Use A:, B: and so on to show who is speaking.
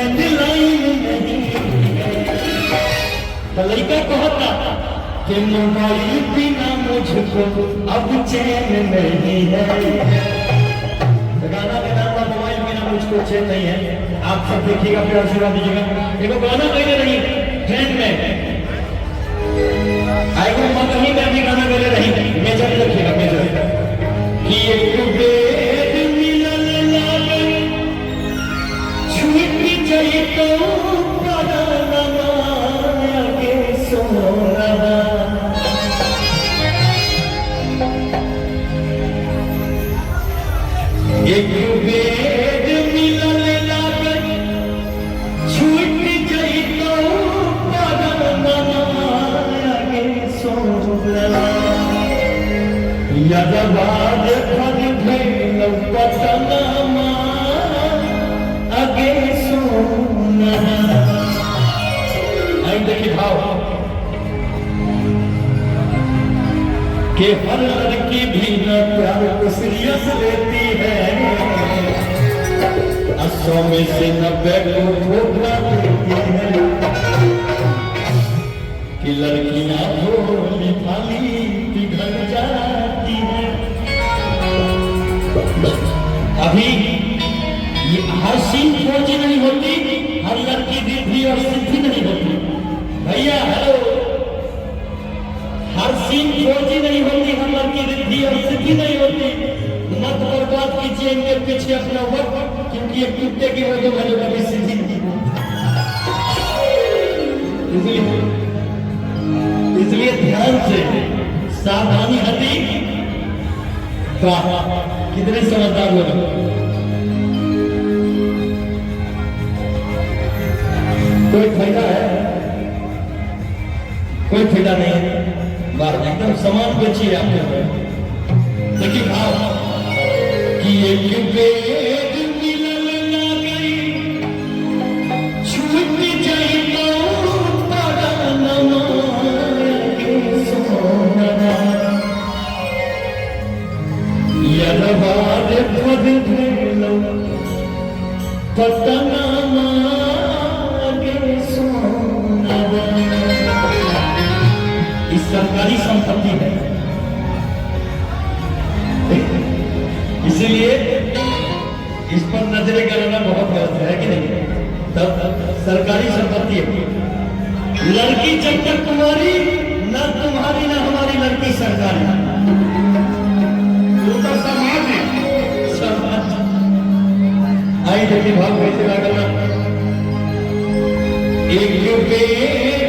A: Landline नहीं तो लड़का कहता कि मोबाइल बिना मुझको अब चैन नहीं है। गाना के नाम पर मोबाइल बिना मुझको चैन नहीं है। आप सब देखिएगा, फिर आशीर्वाद दीजिएगा। देखो गाना कहने रही ट्रेन में आएगा, मैं कहीं में भी गाना कहने रही मेजर रखिएगा, मेजर कि एक बेद मिलन लागे छूट जाए तो पड़ा लगा के सोना। एक बेद मिलन लागे छूट जाए तो पड़ा लगा के सोना। यादवाद खद भेल पटनमा आगे सोना। आई देखिए भाव कि हर लड़की भी न प्यार को सीरियस लेती है, 100 में से 90 को धोखा देती है कि लड़कियां भोली भाली पिघल जाती है। अभी ये हर सीन खोजी नहीं होती, हर लड़की रिद्धि और सिद्धि नहीं होती भैया। हेलो, हर सीन खोजी नहीं होती, हर लड़की रिद्धि और सिद्धि नहीं होती। मत बर्बाद कीजिए इनके पीछे अपना वक्त, क्योंकि ये कुत्ते की वजह मैंने कभी सिद्धि नहीं। इसलिए ध्यान से सावधानी हटी। वाह, कितने समझदार लोग। कोई फायदा है? कोई फायदा नहीं है। बात एकदम समान बेचिए आप। देखिए भाव कि एक बेद मिलन ना गई छूट जाए तो पड़ा लगा के सोना। यादवाद खद भेल पटनमा आगे सोना। इस सरकारी संपत्ति है, इसीलिए इस पर नजरें करना बहुत गलत है कि नहीं। तब सरकारी संपत्ति है। लड़की जब तक तुम्हारी, ना तुम्हारी ना हमारी, लड़की सरकारी। तो समाज है, समाज। आई देखिए भाव कैसे लगा। एक बेद